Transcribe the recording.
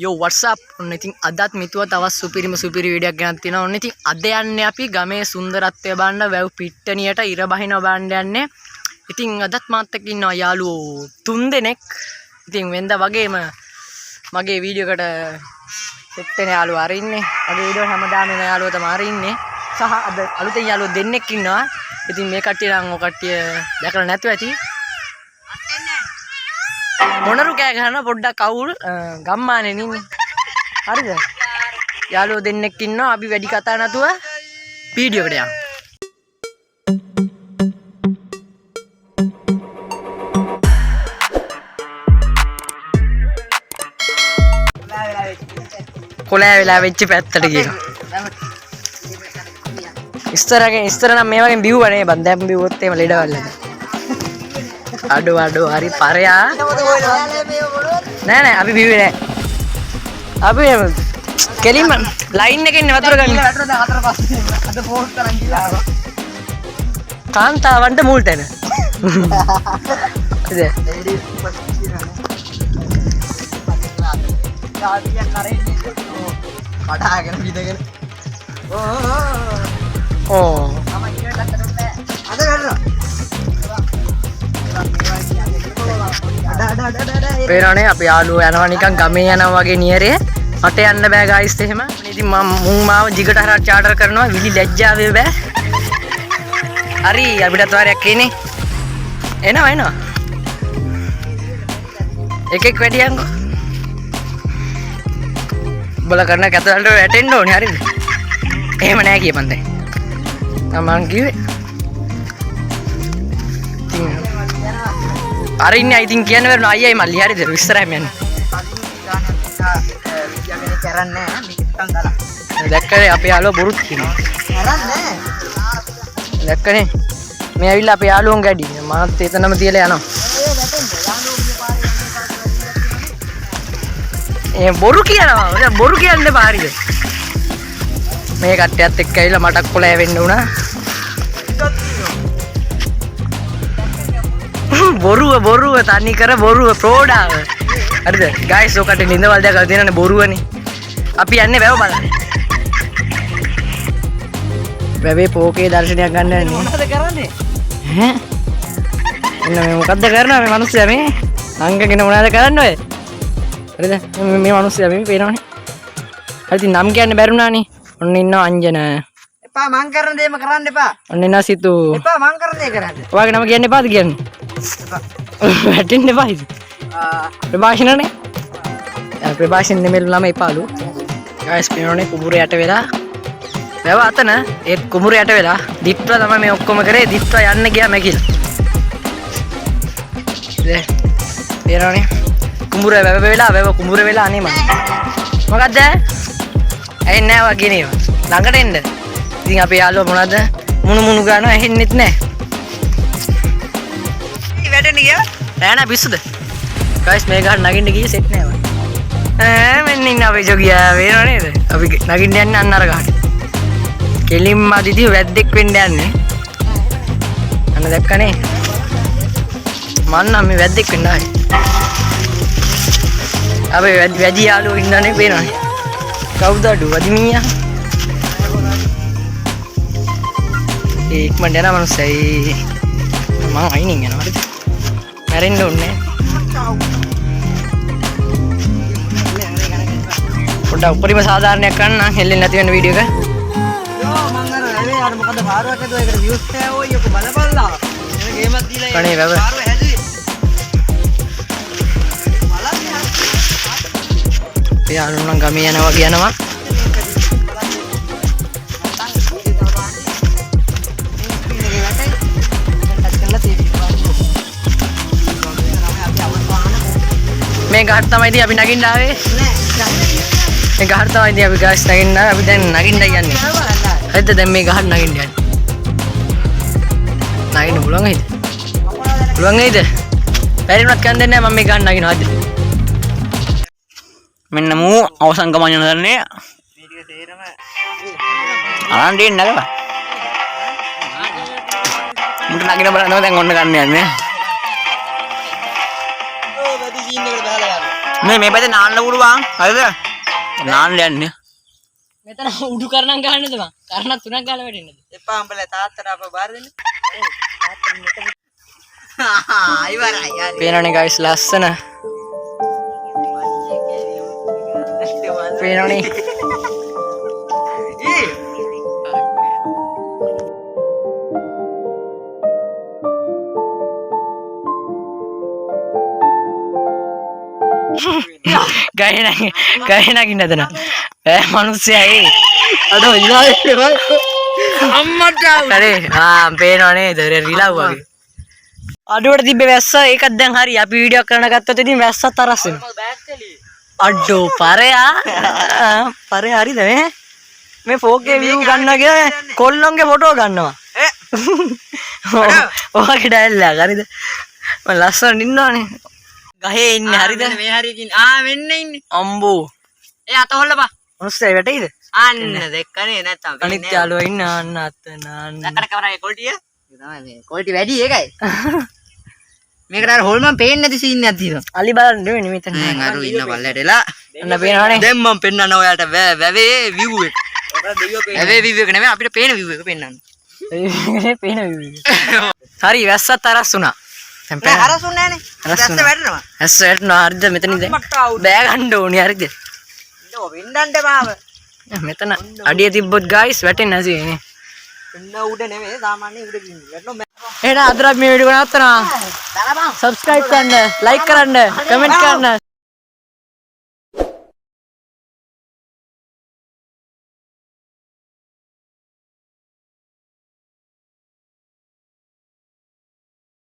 Yo what's up? ඔන්න ඉතින් අදත් මිතුව තවත් සුපිරි වීඩියෝ එකක් ගෙනත් තිනවා. ඔන්න ඉතින් අද යන්නේ අපි ගමේ සුන්දරත්වය බලන්න වැව් පිට්ටනියට ඉර බහිනව බලන්න යන්නේ. ඉතින් අදත් මාත් එක්ක ඉන්නවා යාළුවෝ 3 දෙනෙක්. ඉතින් වෙනද වගේම මගේ වීඩියෝ එකට සෙට් වෙන යාළුවා අර ඉන්නේ. මගේ වීඩියෝ හැමදාම එන යාළුවා තමයි අර ඉන්නේ. සහ අද අලුතෙන් යාළුවෝ දෙන්නෙක් ඉන්නවා. ඉතින් මේ කට්ටිය නම් ඔය කට්ටිය දැකලා නැතුව ඇති. මොනරු කෑ ගහනවා පොඩ්ඩක් අවුල් ගම්මානේ නින්නේ. හරිද? යාළුවෝ දෙන්නෙක් ඉන්නවා. අපි වැඩි කතා නැතුව වීඩියෝ එකට යමු. කොලෑ වෙලා වෙච්ච පැත්තට ගියනවා. ඉස්තර නම් මේ වගේ බිව්ව නේ බන් දැන් බිව්වොත් එහෙම ලෙඩවල් අඩෝ හරි පරයා නෑ අපි බිව්වේ නෑ. අපි කෙලින්ම ලයින් එකේ ඉන්නේ වතුර ගන්න. අද පෝස්ට් කරන් ගිහලා කාන්තාවන්ට මුල් තැන. ඉතින් යාදියා කරන්නේ කඩාගෙන විදගෙන ඕ තමයි ඉරට කරන්නේ අද කරනවා පේනවනේ අපි යාළුවෝ යනවා නිකන් ගමේ යනවා වගේ නියරේ මට යන්න බෑ ගයිස් එහෙම. ඉතින් මම මුන් මාව ජිගට හරක් චාටර් කරනවා විලි ලැජ්ජාවේ බෑ. හරි අපිටත් වාරයක් එන්නේ. එනවා එකෙක් වැඩියන්කෝ. බල කරන කැතවලට වැටෙන්න ඕනේ හරිද? එහෙම නෑ කියපන් දැන්. මම කිව්වේ. අර ඉන්නේ ඉතින් කියන්න බැරි නෝ අයියයි මල්ලි හරිද? ඉස්සරහම යන්නේ. දැක්කනේ අපේ යාළුවා බොරුත් කියනවා. දැක්කනේ. මේ ඇවිල්ලා අපේ යාළුවන් ගැඩි. මාත් එතනම තියලා යනවා. බොරු කියනවා. බොරු කියන්න එපා හරිද? මේ කට්ටියත් එක්ක ඇවිල්ලා මටක් කොලෑ වෙන්න උනා. බොරුව තනි කර බොරුව ප්‍රෝඩාව. හරිද? ගයිස් ඔකට නින්දවල් දැකලා තියෙනනේ බොරුවනේ. අපි යන්නේ වැව බලන්න. වැවේ පෝකේ දර්ශනයක් ගන්න යන්නේ. මොනවද කරන්නේ? ඈ? එන්න මේ මොකද්ද කරන්නේ මේ මිනිස්සයා මේ? අංගගෙන මොනවද කරන්නේ ඔය? හරිද? මේ මිනිස්සයා මේ පේනවනේ. හරි ඉතින් නම් කියන්න බැරුණානේ. ඔන්න ඉන්නවා අංජන. එපා මං කරන දේම කරන්න එපා. ඔන්න ඉන්නවා සිතු. එපා මං කරන දේ කරන්න. ඔයාගේ නම කියන්න එපාද කියන්නේ? එපා. වැටෙන්න එපා ඉතින්. ප්‍රභාෂණනේ. ප්‍රභාෂණ නෙමෙයි ළම එපාලු. ගයිස් පේනවනේ කුඹුර යට වෙලා. වැව අතන ඒ කුඹුර යට වෙලා දිත්ව තමයි මේ ඔක්කොම කරේ. දිත්ව යන්න ගියා මැකිලා. ඉතින් පේනවනේ කුඹුර වැව වෙලා කුඹුර වෙලා අනේ මම. මොකද්ද? ඇහෙන්නේ නැහැ වගේ නේද? ළඟට එන්න. ඉතින් අපේ යාළුවා මොනවද මුණු ගන්නවා ඇහෙන්නෙත් නැහැ. වැටෙන්න ගියා? නෑ පිස්සුද? ගයිස් මේ ගහන්න නගින්න ගියේ සෙට් නෑ වයි. මෙන්න ඉන්න අපේ ජොගියා වේනව නේද? අපි නගින්න යන්නේ අන්න අර ගහට. කෙලින්ම අදිති වැද්දෙක් වෙන්න යන්නේ. අන්න දැක්කනේ. මන් නම් මේ වැද්දෙක් වෙන්න ආවේ. අපේ වැඩි යාළුවෝ ඉන්නනේ පේනවනේ. කවුද අඩු වදිමියා? ඉක්මනට යනවා මනුස්සයි. මම අයිනින් යනවා හරිද? මැරෙන්න ඕනේ. පොඩ්ඩක් උපරිම සාධාරණයක් කරන්න හෙල්ලෙන්නේ නැති වෙන වීඩියෝ එක. යෝ මං අර ඇවේ අර මොකද පාරුවක් ඇදුවා ඒකට views තෑවෝ යකෝ බලපල්ලා. එන ගේමක් දීලා කණේ වැව. පාරුව හැදුවේ. බලන්න. යාළුවෝ නම් ගමේ යනවා කියනවා. මේ ගහට තමයි ඉතින් අපි නගින්න ආවේ. මේ ගහට තමයි ඉතින් අපි ගාස් නගින්න ආවේ. අපි දැන් නගින්නයි යන්නේ. හරිද? දැන් මේ ගහට නගින්න යන්නේ. නගින්න පුළුවන් නේද? පුළුවන් නේද? බැරිුණත් කන් දෙන්නේ නැහැ මම මේ ගහට නගිනවා අද. මෙන්න මූ අවසන් ගමන යනදන්නේ. මේ ටික තේරම අරන් දෙන්න නේද? මුට නගින බලනවා දැන් ඔන්න ගන්න යන්නේ. මේ පැත්තේ නාන්න පුළුවන්. හරිද? නාන්න යන්නේ. මෙතන උඩු කරණම් ගන්නද මං? කරණ තුනක් ගාලා වැටෙන්නද? එපා උඹලා තාත්තට අප බාර දෙන්න. ඉවරයි. පේනවනේ guys ලස්සන. පේනවනේ. ගහේ නගින්න හදන මනුස්සයයි අඩෝ ඉලා අම්මට හරි පේනව නේද රිලව් වගේ අඩුවට තිබ්බ වැස්ස ඒකත් දැන් හරි අපි වීඩියෝ කරන ගත්තොත් ඉතින් වැස්සත් තරස් වෙනවා අඩෝ පරයා හරිද මේ 4K view ගන්නවා කියලා කොල්ලොන්ගේ ෆොටෝ ගන්නවා ඔයාගේ ඩයලොග් හරිද මම ලස්සනට ඉන්නවනේ ගහේ ඉන්නේ හරිද මේ හරියකින් මෙන්න ඉන්නේ අම්බෝ ඒ අත හොල්ලපා මොස්සේ වැටෙයිද අන්න දෙක්කනේ නැත්තම් අනිත් යාළුවා ඉන්න අන්න අතන අන්න ලකට කවරයි කොල්ටිය ඒ තමයි මේ කොල්ටි වැඩි ඒකයි මේකට අර හොල්මන් පේන්නේ නැති සීන් එකක් තියෙනවා අලි බලන්න නෙවෙයි මෙතන දැන් අර ඉන්න පල්ලයට එලා අන්න පේනවනේ දැන් මම පෙන්නන්න ඔයාලට වැවේ view එක වැවේ view එක නෙමෙයි අපිට පේන view එක පෙන්නන්න පේන හරි වැස්සත් තරස් වුණා දැන් පේන හරසුන්නේ නැහනේ දැස්ස වැටෙනවා ඇස් වැටෙනවා හරිද මෙතනින් දැන් බෑ ගන්න ඕනේ හරිද ඉන්නෝ වෙන්නන්න මාව මෙතන අඩිය තිබ්බොත් guys වැටෙන්නේ නැසි නේ ඉන්න උඩ නෙමෙයි සාමාන්‍ය උඩ ගිහින් වැටෙනවා එහෙනම් අද අපි මේ වීඩියෝ එක නවත්තනවා subscribe කරන්න like කරන්න comment කරන්න